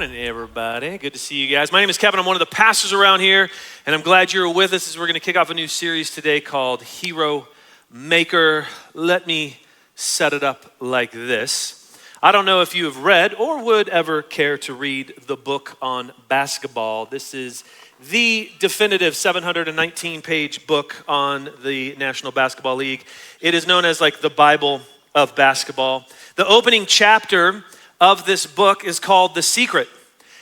morning, everybody. Good to see you guys. My name is Kevin. I'm one of the pastors around here, and I'm glad you're with us as we're going to kick off a new series today called Heromaker. Let me set it up like this. I don't know if you have read or would ever care to read the book on basketball. This is the definitive 719-page book on the National Basketball League. It is known as like the Bible of basketball. The opening chapter of this book is called The Secret.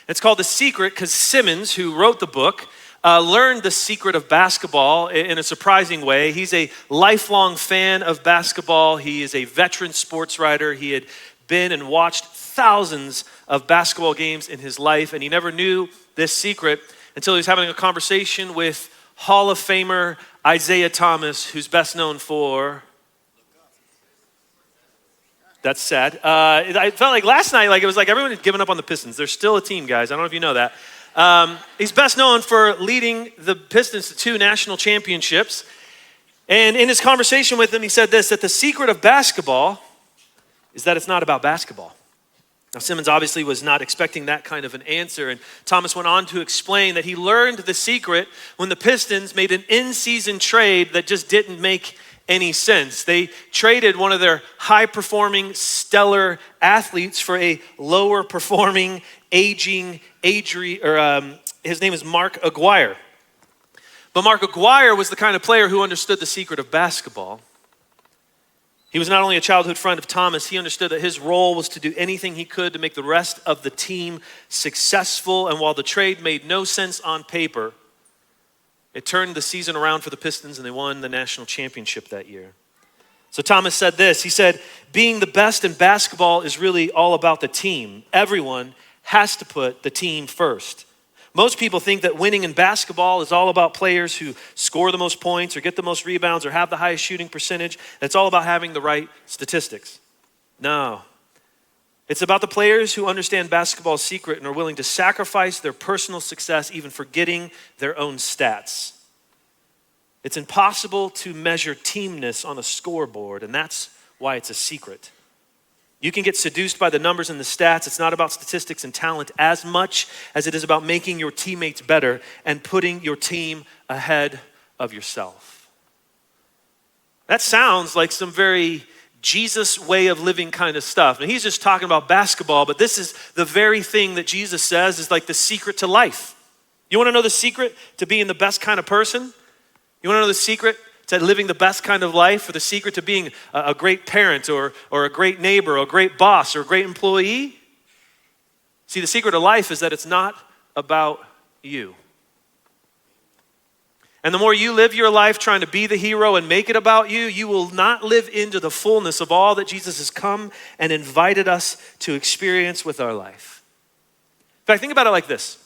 It's called The Secret because Simmons, who wrote the book, learned the secret of basketball in a surprising way. He's a lifelong fan of basketball. He is a veteran sports writer. He had been and watched thousands of basketball games in his life, and he never knew this secret until he was having a conversation with Hall of Famer Isaiah Thomas, who's best known for... That's sad. I felt like last night, it was like everyone had given up on the Pistons. They're still a team, guys. I don't know if you know that. He's best known for leading the Pistons to 2 national championships. And in his conversation with him, he said this, that the secret of basketball is that it's not about basketball. Now, Simmons obviously was not expecting that kind of an answer. And Thomas went on to explain that he learned the secret when the Pistons made an in-season trade that just didn't make any sense. They traded one of their high-performing, stellar athletes for a lower-performing, his name is Mark Aguirre. But Mark Aguirre was the kind of player who understood the secret of basketball. He was not only a childhood friend of Thomas, he understood that his role was to do anything he could to make the rest of the team successful. And while the trade made no sense on paper, it turned the season around for the Pistons, and they won the national championship that year. So Thomas said this. He said, being the best in basketball is really all about the team. Everyone has to put the team first. Most people think that winning in basketball is all about players who score the most points or get the most rebounds or have the highest shooting percentage. It's all about having the right statistics. No. It's about the players who understand basketball's secret and are willing to sacrifice their personal success, even forgetting their own stats. It's impossible to measure teamness on a scoreboard, and that's why it's a secret. You can get seduced by the numbers and the stats. It's not about statistics and talent as much as it is about making your teammates better and putting your team ahead of yourself. That sounds like some very Jesus way of living kind of stuff. And he's just talking about basketball, but this is the very thing that Jesus says is like the secret to life. You want to know the secret to being the best kind of person? You want to know the secret to living the best kind of life, or the secret to being a great parent or a great neighbor or a great boss or a great employee? See, the secret of life is that it's not about you. And the more you live your life trying to be the hero and make it about you, you will not live into the fullness of all that Jesus has come and invited us to experience with our life. In fact, think about it like this.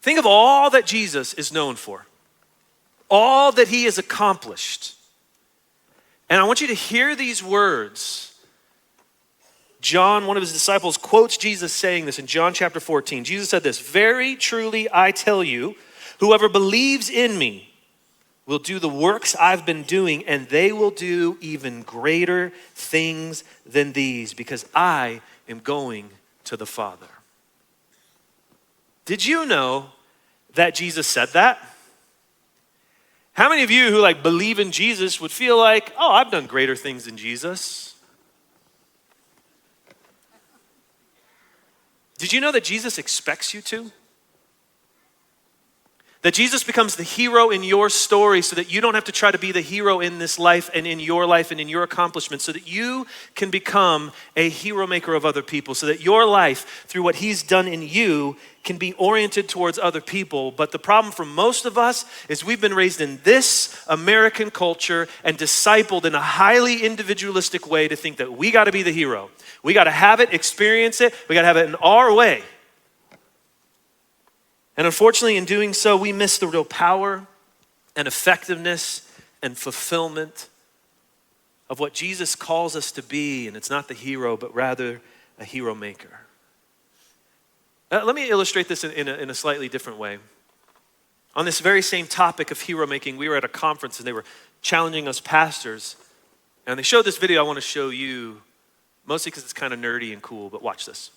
Think of all that Jesus is known for, all that he has accomplished. And I want you to hear these words. John, one of his disciples, quotes Jesus saying this in John chapter 14. Jesus said this, "Very truly I tell you, whoever believes in me will do the works I've been doing, and they will do even greater things than these, because I am going to the Father." Did you know that Jesus said that? How many of you who believe in Jesus would feel like, oh, I've done greater things than Jesus? Did you know that Jesus expects you to? That Jesus becomes the hero in your story so that you don't have to try to be the hero in this life and in your life and in your accomplishments, so that you can become a hero maker of other people, so that your life, through what he's done in you, can be oriented towards other people. But the problem for most of us is we've been raised in this American culture and discipled in a highly individualistic way to think that we got to be the hero. We got to have it, experience it, we got to have it in our way. And unfortunately, in doing so, we miss the real power and effectiveness and fulfillment of what Jesus calls us to be. And it's not the hero, but rather a hero maker. Let me illustrate this in a slightly different way. On this very same topic of hero making, we were at a conference and they were challenging us pastors. And they showed this video I want to show you, mostly because it's kind of nerdy and cool, but watch this.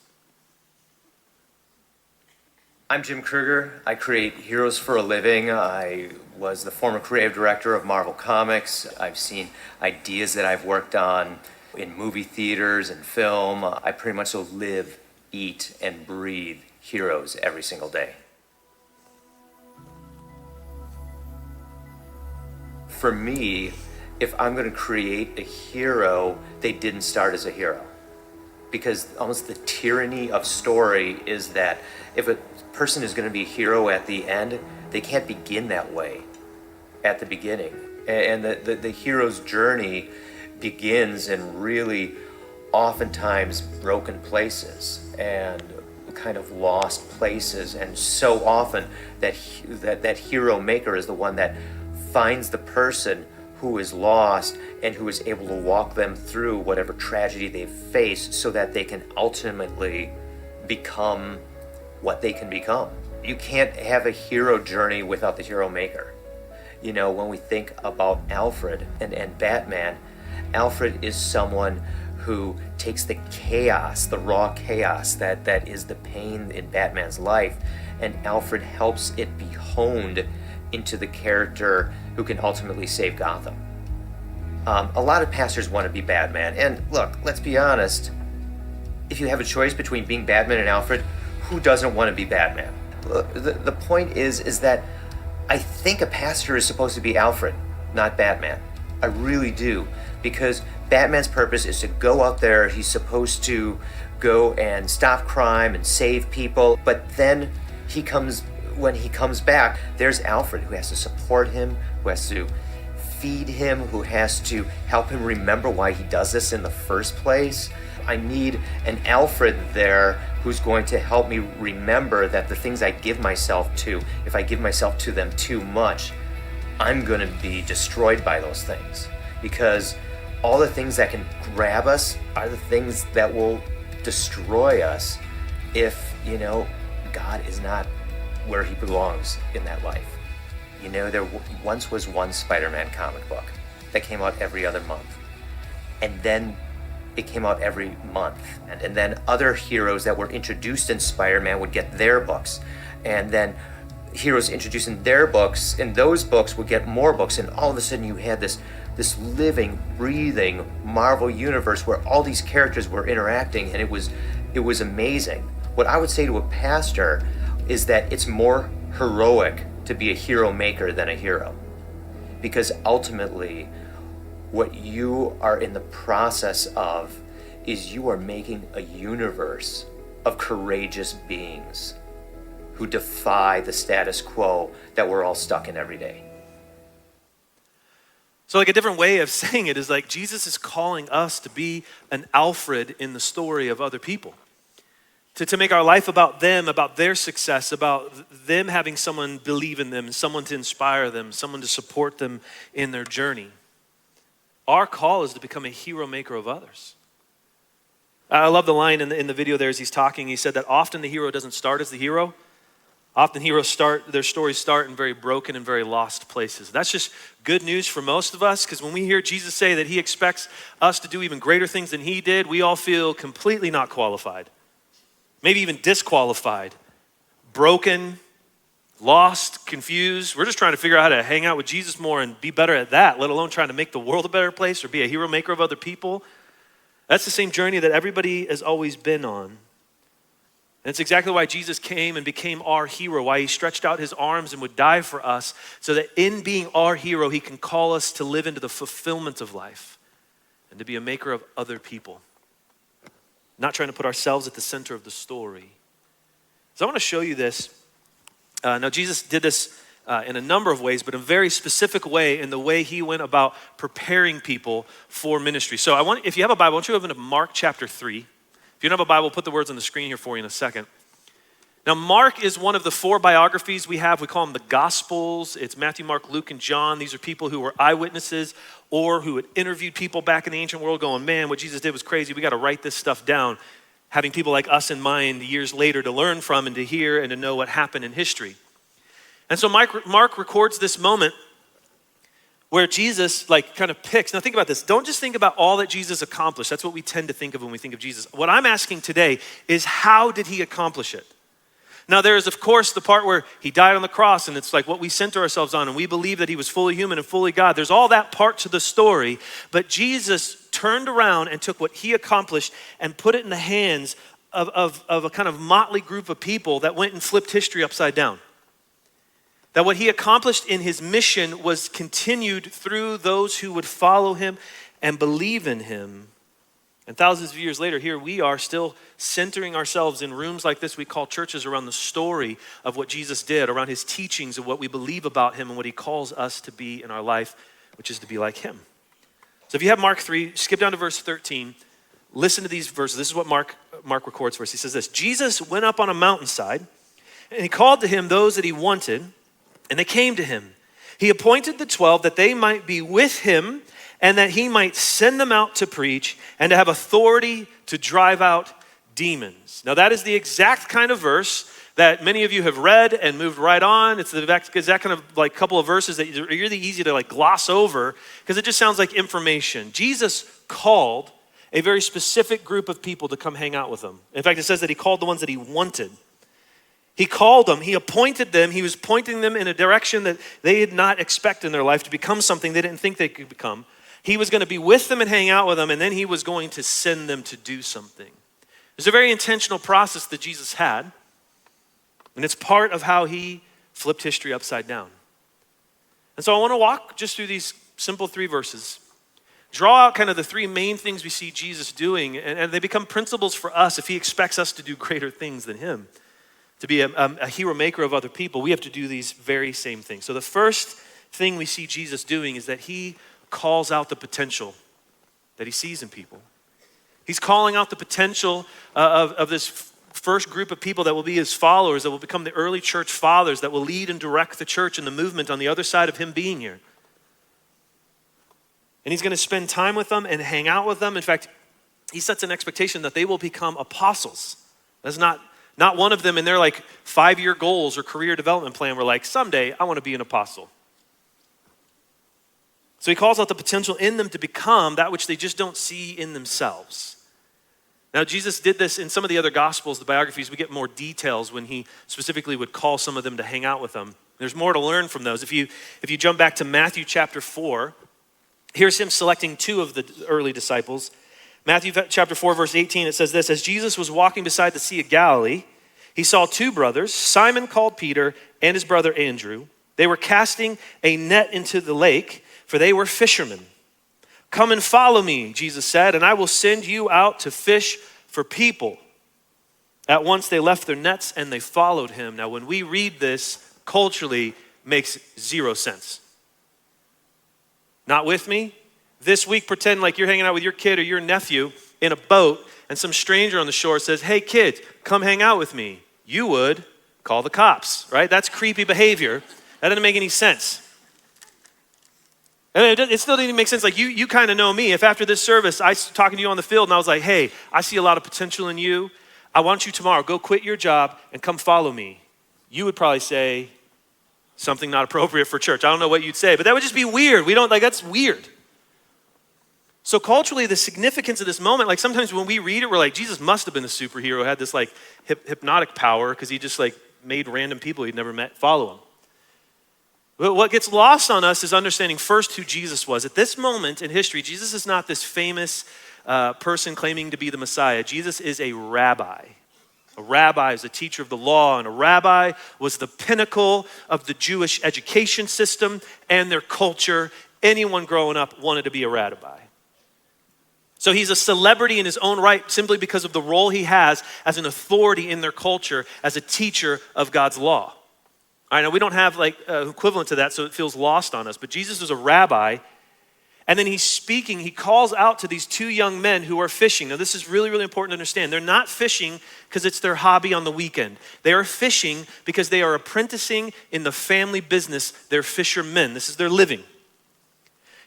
I'm Jim Kruger. I create heroes for a living. I was the former creative director of Marvel Comics. I've seen ideas that I've worked on in movie theaters and film. I pretty much live, eat, and breathe heroes every single day. For me, if I'm going to create a hero, they didn't start as a hero. Because almost the tyranny of story is that if a person is going to be a hero at the end, they can't begin that way at the beginning. And the hero's journey begins in really oftentimes broken places and kind of lost places. And so often that Heromaker is the one that finds the person who is lost and who is able to walk them through whatever tragedy they face so that they can ultimately become what they can become. You can't have a hero journey without the hero maker. You know, when we think about Alfred and Batman, Alfred is someone who takes the chaos, the raw chaos that is the pain in Batman's life, and Alfred helps it be honed into the character who can ultimately save Gotham. A lot of pastors want to be Batman, and look, let's be honest, if you have a choice between being Batman and Alfred, who doesn't want to be Batman? Look, the point is that I think a pastor is supposed to be Alfred, not Batman. I really do, because Batman's purpose is to go out there, he's supposed to go and stop crime and save people, but then when he comes back, there's Alfred who has to support him, who has to feed him, who has to help him remember why he does this in the first place. I need an Alfred there who's going to help me remember that the things I give myself to, if I give myself to them too much, I'm going to be destroyed by those things. Because all the things that can grab us are the things that will destroy us if, God is not where he belongs in that life. There once was one Spider-Man comic book that came out every other month. And then it came out every month. And then other heroes that were introduced in Spider-Man would get their books. And then heroes introduced in their books, and those books would get more books. And all of a sudden you had this living, breathing Marvel universe where all these characters were interacting, and it was amazing. What I would say to a pastor is that it's more heroic to be a hero maker than a hero. Because ultimately, what you are in the process of is you are making a universe of courageous beings who defy the status quo that we're all stuck in every day. So like a different way of saying it is like Jesus is calling us to be an Alfred in the story of other people. To make our life about them, about their success, about them having someone believe in them, someone to inspire them, someone to support them in their journey. Our call is to become a hero maker of others. I love the line in the video there as he's talking. He said that often the hero doesn't start as the hero. Often their stories start in very broken and very lost places. That's just good news for most of us, because when we hear Jesus say that he expects us to do even greater things than he did, we all feel completely not qualified. Maybe even disqualified, broken, lost, confused. We're just trying to figure out how to hang out with Jesus more and be better at that, let alone trying to make the world a better place or be a hero maker of other people. That's the same journey that everybody has always been on. And it's exactly why Jesus came and became our hero, why he stretched out his arms and would die for us, so that in being our hero, he can call us to live into the fulfillment of life and to be a maker of other people. Not trying to put ourselves at the center of the story. So I want to show you this. Now Jesus did this in a number of ways, but in a very specific way in the way he went about preparing people for ministry. So if you have a Bible, I want you to open to Mark chapter 3. If you don't have a Bible, I'll put the words on the screen here for you in a second. Now, Mark is one of the 4 biographies we have. We call them the Gospels. It's Matthew, Mark, Luke, and John. These are people who were eyewitnesses or who had interviewed people back in the ancient world going, man, what Jesus did was crazy. We got to write this stuff down. Having people like us in mind years later to learn from and to hear and to know what happened in history. And so Mark records this moment where Jesus kind of picks. Now think about this. Don't just think about all that Jesus accomplished. That's what we tend to think of when we think of Jesus. What I'm asking today is, how did he accomplish it? Now there is, of course, the part where he died on the cross, and it's like what we center ourselves on, and we believe that he was fully human and fully God. There's all that part to the story, but Jesus turned around and took what he accomplished and put it in the hands of a kind of motley group of people that went and flipped history upside down. That what he accomplished in his mission was continued through those who would follow him and believe in him. And thousands of years later, here we are still centering ourselves in rooms like this we call churches around the story of what Jesus did, around his teachings of what we believe about him and what he calls us to be in our life, which is to be like him. So if you have Mark 3, skip down to verse 13. Listen to these verses. This is what Mark records for us. He says this: Jesus went up on a mountainside, and he called to him those that he wanted, and they came to him. He appointed the 12 that they might be with him, and that he might send them out to preach and to have authority to drive out demons. Now that is the exact kind of verse that many of you have read and moved right on. It's the exact kind of like couple of verses that are really easy to like gloss over because it just sounds like information. Jesus called a very specific group of people to come hang out with him. In fact, it says that he called the ones that he wanted. He called them, he appointed them, he was pointing them in a direction that they did not expect in their life to become something they didn't think they could become. He was going to be with them and hang out with them, and then he was going to send them to do something. There's a very intentional process that Jesus had, and it's part of how he flipped history upside down. And so I want to walk just through these simple 3 verses, draw out kind of the 3 main things we see Jesus doing, and they become principles for us if he expects us to do greater things than him. To be a hero maker of other people, we have to do these very same things. So the first thing we see Jesus doing is that he calls out the potential that he sees in people. He's calling out the potential of this first group of people that will be his followers, that will become the early church fathers, that will lead and direct the church and the movement on the other side of him being here. And he's going to spend time with them and hang out with them. In fact, he sets an expectation that they will become apostles. That's not one of them in their like 5-year goals or career development plan were like, someday I want to be an apostle. So he calls out the potential in them to become that which they just don't see in themselves. Now, Jesus did this in some of the other gospels, the biographies. We get more details when he specifically would call some of them to hang out with them. There's more to learn from those. If you jump back to Matthew chapter 4, here's him selecting 2 of the early disciples. Matthew chapter 4, verse 18, it says this: as Jesus was walking beside the Sea of Galilee, he saw 2 brothers, Simon called Peter and his brother Andrew. They were casting a net into the lake, for they were fishermen. Come and follow me, Jesus said, and I will send you out to fish for people. At once they left their nets and they followed him. Now when we read this, culturally, makes 0 sense. Not with me? This week, pretend like you're hanging out with your kid or your nephew in a boat and some stranger on the shore says, hey kid, come hang out with me. You would call the cops, right? That's creepy behavior. That doesn't make any sense. And it still didn't even make sense. Like you kind of know me. If after this service, I was talking to you on the field and I was like, hey, I see a lot of potential in you. I want you tomorrow, go quit your job and come follow me. You would probably say something not appropriate for church. I don't know what you'd say, but that would just be weird. That's weird. So culturally, the significance of this moment, like sometimes when we read it, we're like, Jesus must have been a superhero, had this like hypnotic power because he just like made random people he'd never met follow him. But what gets lost on us is understanding first who Jesus was. At this moment in history, Jesus is not this famous person claiming to be the Messiah. Jesus is a rabbi. A rabbi is a teacher of the law, and a rabbi was the pinnacle of the Jewish education system and their culture. Anyone growing up wanted to be a rabbi. So he's a celebrity in his own right simply because of the role he has as an authority in their culture, as a teacher of God's law. I know we don't have like equivalent to that, so it feels lost on us. But Jesus is a rabbi, and then he's speaking. He calls out to these 2 young men who are fishing. Now, this is really, really important to understand. They're not fishing because it's their hobby on the weekend. They are fishing because they are apprenticing in the family business. They're fishermen. This is their living.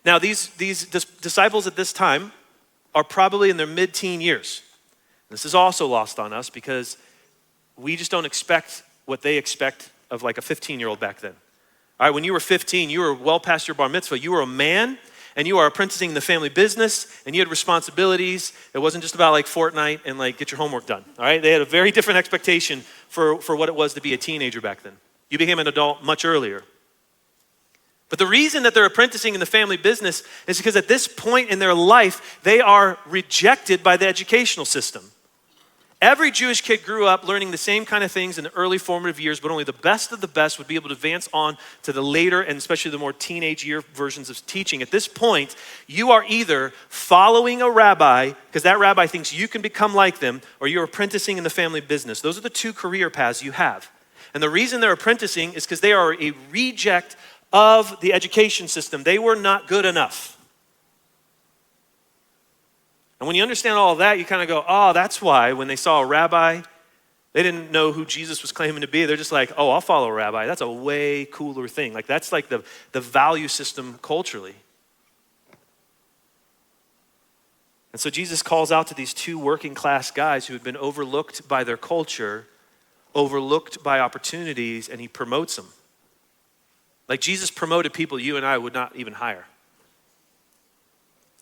Now, these disciples at this time are probably in their mid-teen years. This is also lost on us because we just don't expect what they expect of like a 15-year-old back then. All right, when you were 15, you were well past your bar mitzvah. You were a man, and you are apprenticing in the family business, and you had responsibilities. It wasn't just about like Fortnite and like get your homework done. All right, they had a very different expectation for what it was to be a teenager back then. You became an adult much earlier. But the reason that they're apprenticing in the family business is because at this point in their life, they are rejected by the educational system. Every Jewish kid grew up learning the same kind of things in the early formative years, but only the best of the best would be able to advance on to the later and especially the more teenage year versions of teaching. At this point, you are either following a rabbi, because that rabbi thinks you can become like them, or you're apprenticing in the family business. Those are the two career paths you have. And the reason they're apprenticing is because they are a reject of the education system. They were not good enough. And when you understand all of that, you kind of go, oh, that's why when they saw a rabbi, they didn't know who Jesus was claiming to be. They're just like, oh, I'll follow a rabbi. That's a way cooler thing. Like that's like the value system culturally. And so Jesus calls out to these two working class guys who had been overlooked by their culture, overlooked by opportunities, and he promotes them. Like Jesus promoted people you and I would not even hire.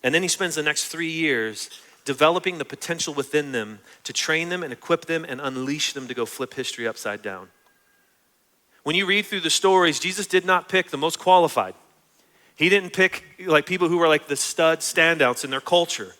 And then he spends the next 3 years developing the potential within them to train them and equip them and unleash them to go flip history upside down. When you read through the stories, Jesus did not pick the most qualified. He didn't pick like people who were like the stud standouts in their culture.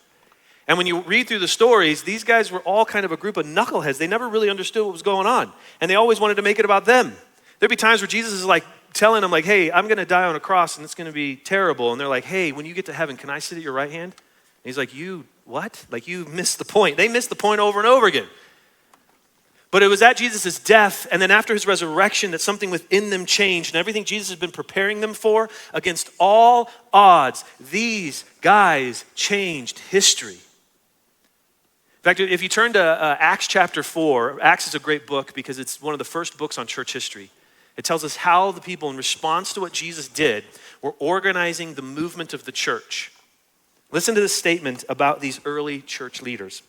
And when you read through the stories, these guys were all kind of a group of knuckleheads. They never really understood what was going on. And they always wanted to make it about them. There'd be times where Jesus is like telling them like, hey, I'm going to die on a cross and it's going to be terrible. And they're like, hey, when you get to heaven, can I sit at your right hand? And he's like, you what? Like you missed the point. They missed the point over and over again. But it was at Jesus' death and then after his resurrection that something within them changed and everything Jesus had been preparing them for, against all odds, these guys changed history. In fact, if you turn to Acts chapter 4, Acts is a great book because it's one of the first books on church history. It tells us how the people, in response to what Jesus did, were organizing the movement of the church. Listen to this statement about these early church leaders.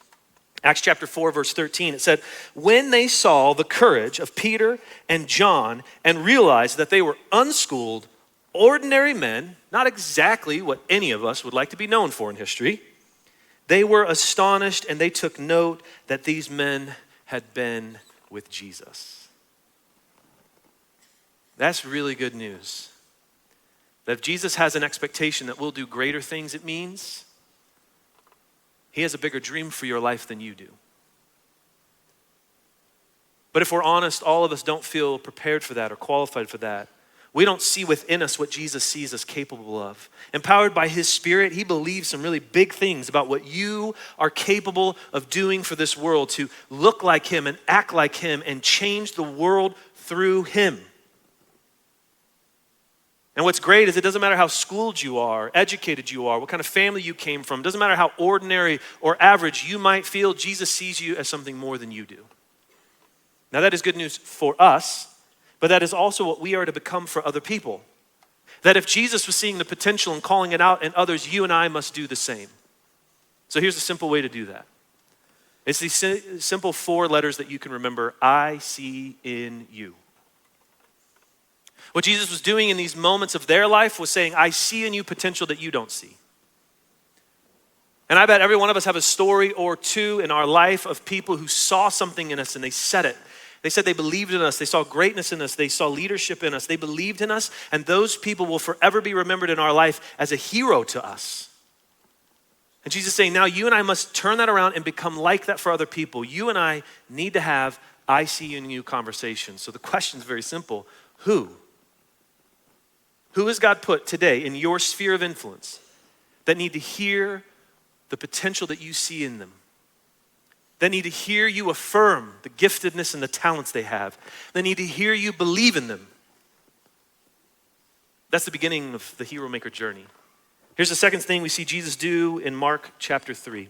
Acts chapter 4, verse 13, it said, when they saw the courage of Peter and John and realized that they were unschooled, ordinary men, not exactly what any of us would like to be known for in history, they were astonished and they took note that these men had been with Jesus. That's really good news. That if Jesus has an expectation that we'll do greater things, it means he has a bigger dream for your life than you do. But if we're honest, all of us don't feel prepared for that or qualified for that. We don't see within us what Jesus sees us capable of. Empowered by his Spirit, he believes some really big things about what you are capable of doing for this world, to look like him and act like him and change the world through him. And what's great is it doesn't matter how schooled you are, educated you are, what kind of family you came from, it doesn't matter how ordinary or average you might feel, Jesus sees you as something more than you do. Now that is good news for us, but that is also what we are to become for other people. That if Jesus was seeing the potential and calling it out in others, you and I must do the same. So here's a simple way to do that. It's these simple 4 letters that you can remember. I see in you. What Jesus was doing in these moments of their life was saying, I see in you potential that you don't see. And I bet every one of us have a story or two in our life of people who saw something in us and they said it. They said they believed in us. They saw greatness in us. They saw leadership in us. They believed in us. And those people will forever be remembered in our life as a hero to us. And Jesus is saying, now you and I must turn that around and become like that for other people. You and I need to have I see in you conversations. So the question is very simple. Who? Who has God put today in your sphere of influence that need to hear the potential that you see in them? That need to hear you affirm the giftedness and the talents they have. They need to hear you believe in them. That's the beginning of the Heromaker journey. Here's the second thing we see Jesus do in Mark chapter 3.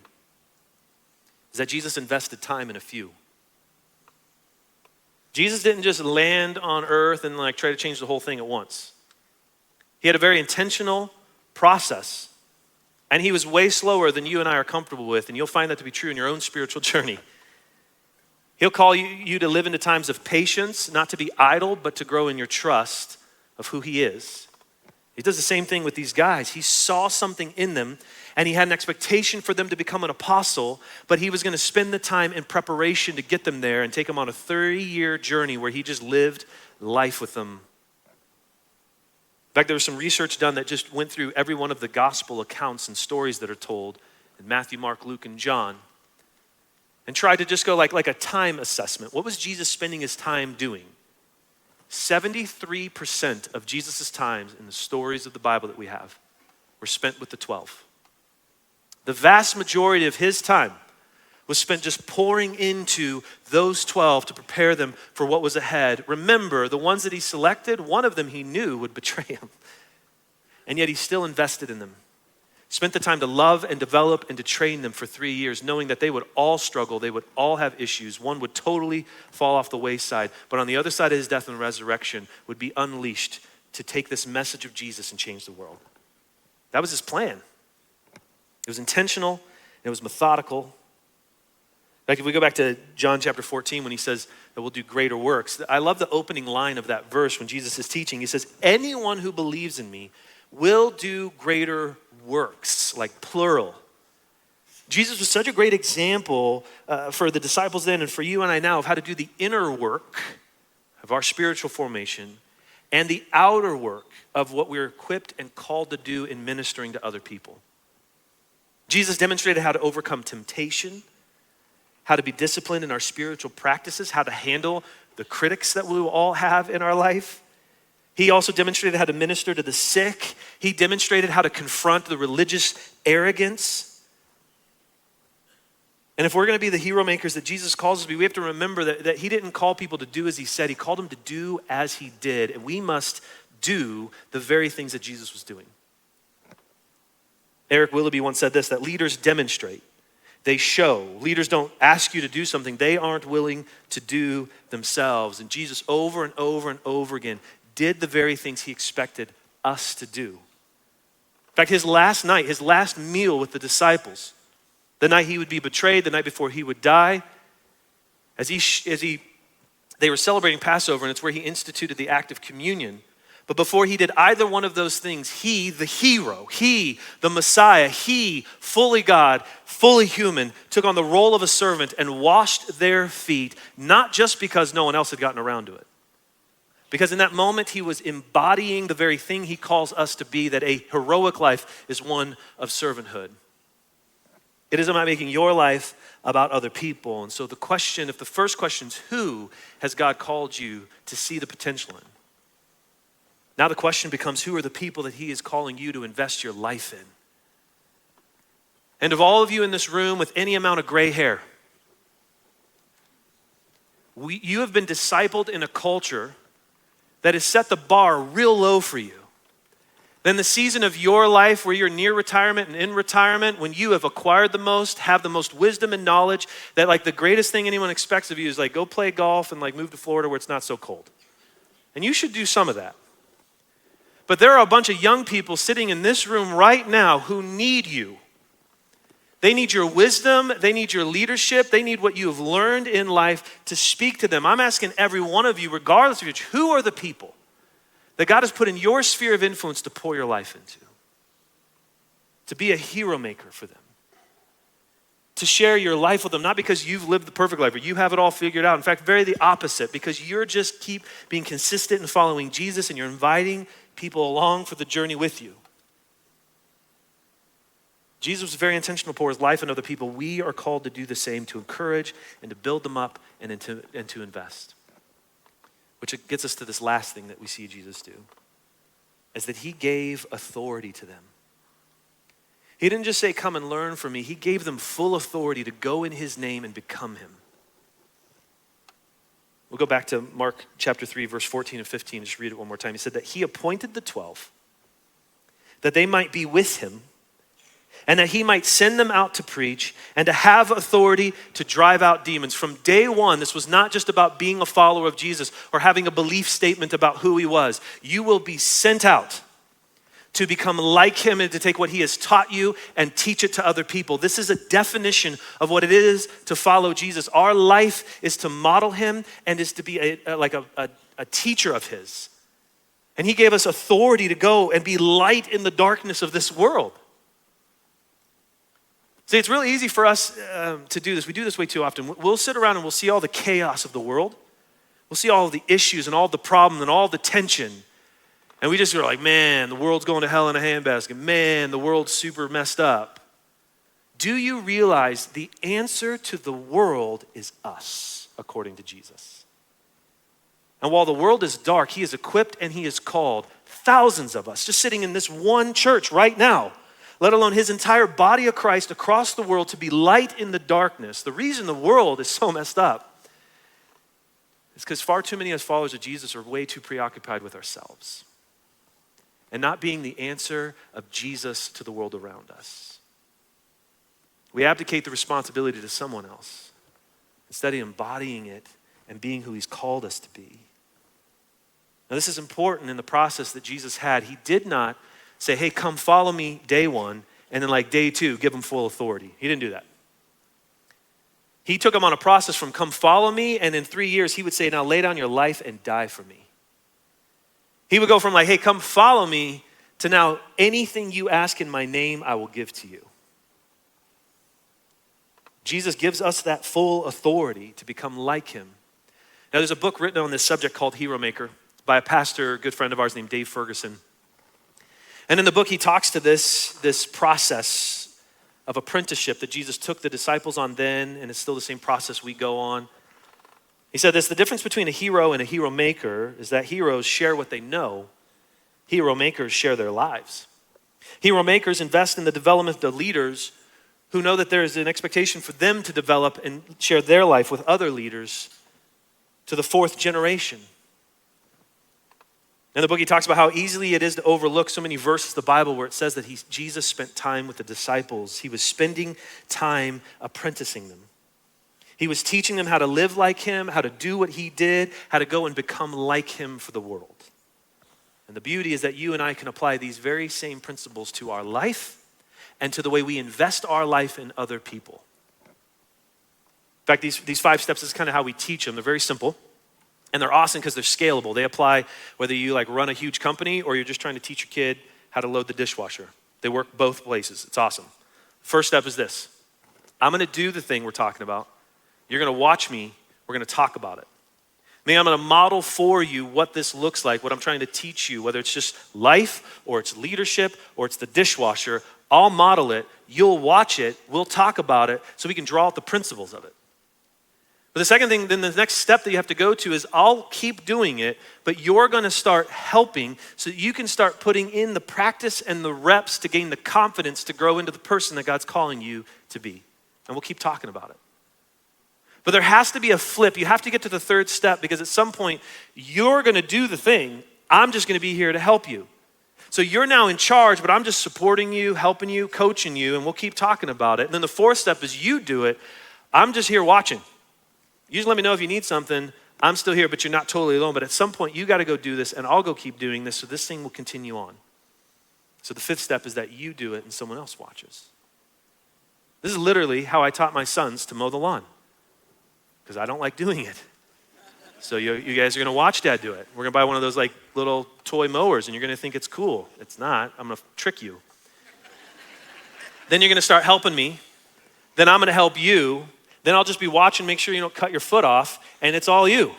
Is that Jesus invested time in a few. Jesus didn't just land on earth and try to change the whole thing at once. He had a very intentional process. And he was way slower than you and I are comfortable with. And you'll find that to be true in your own spiritual journey. He'll call you to live into times of patience, not to be idle, but to grow in your trust of who he is. He does the same thing with these guys. He saw something in them. and he had an expectation for them to become an apostle, but he was going to spend the time in preparation to get them there and take them on a 30-year journey where he just lived life with them. In fact, there was some research done that just went through every one of the gospel accounts and stories that are told in Matthew, Mark, Luke, and John, and tried to just go like a time assessment. What was Jesus spending his time doing? 73% of Jesus' times in the stories of the Bible that we have were spent with the 12. The vast majority of his time was spent just pouring into those 12 to prepare them for what was ahead. Remember, the ones that he selected, one of them he knew would betray him. And yet he still invested in them. Spent the time to love and develop and to train them for 3 years, knowing that they would all struggle, they would all have issues. One would totally fall off the wayside, but on the other side of his death and resurrection would be unleashed to take this message of Jesus and change the world. That was his plan. It was intentional, it was methodical. In fact, if we go back to John chapter 14, when he says that we'll do greater works, I love the opening line of that verse when Jesus is teaching. He says, anyone who believes in me will do greater works, like plural. Jesus was such a great example for the disciples then and for you and I now of how to do the inner work of our spiritual formation and the outer work of what we're equipped and called to do in ministering to other people. Jesus demonstrated how to overcome temptation, how to be disciplined in our spiritual practices, how to handle the critics that we will all have in our life. He also demonstrated how to minister to the sick. He demonstrated how to confront the religious arrogance. And if we're going to be the hero makers that Jesus calls us to be, we have to remember that he didn't call people to do as he said. He called them to do as he did. And we must do the very things that Jesus was doing. Eric Willoughby once said this, that leaders demonstrate. They show. Leaders don't ask you to do something they aren't willing to do themselves. And Jesus over and over and over again did the very things he expected us to do. In fact, his last night, his last meal with the disciples, the night he would be betrayed, the night before he would die, they were celebrating Passover, and it's where he instituted the act of communion. But before he did either one of those things, he, the hero, he, the Messiah, he, fully God, fully human, took on the role of a servant and washed their feet, not just because no one else had gotten around to it. Because in that moment, he was embodying the very thing he calls us to be, that a heroic life is one of servanthood. It is about making your life about other people. And so the question, if the first question is, who has God called you to see the potential in? Now the question becomes, who are the people that he is calling you to invest your life in? And of all of you in this room with any amount of gray hair, you have been discipled in a culture that has set the bar real low for you. Then the season of your life where you're near retirement and in retirement, when you have acquired the most, have the most wisdom and knowledge, that like the greatest thing anyone expects of you is like go play golf and like move to Florida where it's not so cold. And you should do some of that. But there are a bunch of young people sitting in this room right now who need you. They need your wisdom, they need your leadership, they need what you have learned in life to speak to them. I'm asking every one of you, regardless of your age, who are the people that God has put in your sphere of influence to pour your life into? To be a hero maker for them. To share your life with them, not because you've lived the perfect life or you have it all figured out. In fact, very the opposite, because you're just keep being consistent in following Jesus and you're inviting people along for the journey with you. Jesus was very intentional to pour his life into other people. We are called to do the same, to encourage and to build them up and to invest. Which gets us to this last thing that we see Jesus do, is that he gave authority to them. He didn't just say, come and learn from me. He gave them full authority to go in his name and become him. We'll go back to Mark chapter 3, verse 14 and 15. Just read it one more time. He said that he appointed the 12, that they might be with him, and that he might send them out to preach and to have authority to drive out demons. From day one, this was not just about being a follower of Jesus or having a belief statement about who he was. You will be sent out to become like him and to take what he has taught you and teach it to other people. This is a definition of what it is to follow Jesus. Our life is to model him and is to be a teacher of his. And he gave us authority to go and be light in the darkness of this world. See, it's really easy for us to do this. We do this way too often. We'll sit around and we'll see all the chaos of the world. We'll see all of the issues and all the problem and all the tension. And we just go like, man, the world's going to hell in a handbasket. Man, the world's super messed up. Do you realize the answer to the world is us, according to Jesus? And while the world is dark, he is equipped and he is called thousands of us just sitting in this one church right now, let alone his entire body of Christ across the world to be light in the darkness. The reason the world is so messed up is because far too many of us followers of Jesus are way too preoccupied with ourselves and not being the answer of Jesus to the world around us. We abdicate the responsibility to someone else instead of embodying it and being who he's called us to be. Now, this is important in the process that Jesus had. He did not say, hey, come follow me day one, and then like day two, give them full authority. He didn't do that. He took them on a process from come follow me, and in 3 years, he would say, now lay down your life and die for me. He would go from like, hey, come follow me, to now anything you ask in my name, I will give to you. Jesus gives us that full authority to become like him. Now, there's a book written on this subject called Heromaker by a pastor, a good friend of ours named Dave Ferguson. And in the book, he talks to this process of apprenticeship that Jesus took the disciples on then, and it's still the same process we go on. He said this, the difference between a hero and a hero maker is that heroes share what they know. Hero makers share their lives. Hero makers invest in the development of leaders who know that there is an expectation for them to develop and share their life with other leaders to the fourth generation. In the book, he talks about how easily it is to overlook so many verses of the Bible where it says that Jesus spent time with the disciples. He was spending time apprenticing them. He was teaching them how to live like him, how to do what he did, how to go and become like him for the world. And the beauty is that you and I can apply these very same principles to our life and to the way we invest our life in other people. In fact, these 5 steps is kind of how we teach them. They're very simple. And they're awesome because they're scalable. They apply whether you like run a huge company or you're just trying to teach your kid how to load the dishwasher. They work both places. It's awesome. First step is this. I'm going to do the thing we're talking about. You're going to watch me. We're going to talk about it. I'm going to model for you what this looks like, what I'm trying to teach you, whether it's just life or it's leadership or it's the dishwasher. I'll model it. You'll watch it. We'll talk about it so we can draw out the principles of it. But the second thing, then the next step that you have to go to is I'll keep doing it, but you're going to start helping so that you can start putting in the practice and the reps to gain the confidence to grow into the person that God's calling you to be. And we'll keep talking about it. But there has to be a flip. You have to get to the third step because at some point you're going to do the thing. I'm just going to be here to help you. So you're now in charge, but I'm just supporting you, helping you, coaching you, and we'll keep talking about it. And then the fourth step is you do it. I'm just here watching. You just let me know if you need something. I'm still here, but you're not totally alone. But at some point, you got to go do this, and I'll go keep doing this, so this thing will continue on. So the fifth step is that you do it and someone else watches. This is literally how I taught my sons to mow the lawn, because I don't like doing it. So you guys are going to watch Dad do it. We're going to buy one of those like little toy mowers, and you're going to think it's cool. It's not. I'm going to trick you. Then you're going to start helping me. Then I'm going to help you. Then I'll just be watching, make sure you don't cut your foot off, and it's all you.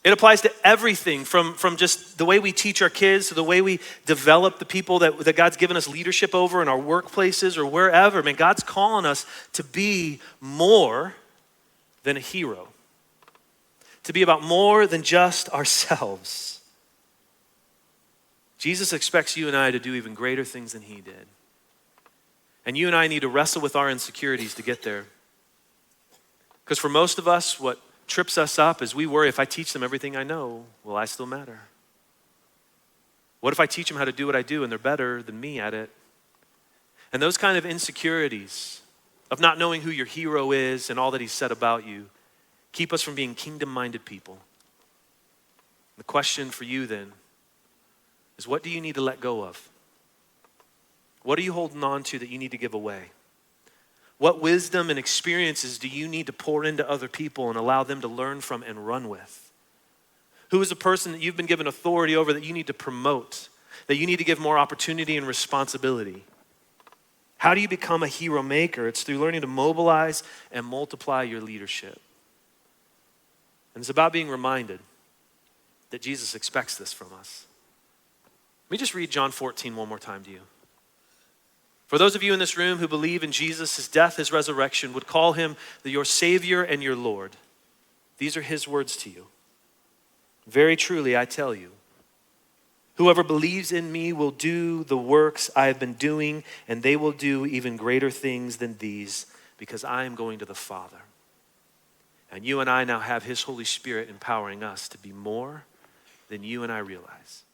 It applies to everything from just the way we teach our kids to the way we develop the people that God's given us leadership over in our workplaces or wherever. Man, God's calling us to be more than a hero, to be about more than just ourselves. Jesus expects you and I to do even greater things than he did. And you and I need to wrestle with our insecurities to get there. Because for most of us, what trips us up is we worry, if I teach them everything I know, will I still matter? What if I teach them how to do what I do and they're better than me at it? And those kind of insecurities of not knowing who your hero is and all that he's said about you keep us from being kingdom-minded people. The question for you then is, what do you need to let go of? What are you holding on to that you need to give away? What wisdom and experiences do you need to pour into other people and allow them to learn from and run with? Who is a person that you've been given authority over that you need to promote, that you need to give more opportunity and responsibility? How do you become a hero maker? It's through learning to mobilize and multiply your leadership. And it's about being reminded that Jesus expects this from us. Let me just read John 14 one more time to you. For those of you in this room who believe in Jesus, his death, his resurrection, would call him your Savior and your Lord, these are his words to you. Very truly, I tell you, whoever believes in me will do the works I have been doing, and they will do even greater things than these, because I am going to the Father. And you and I now have his Holy Spirit empowering us to be more than you and I realize.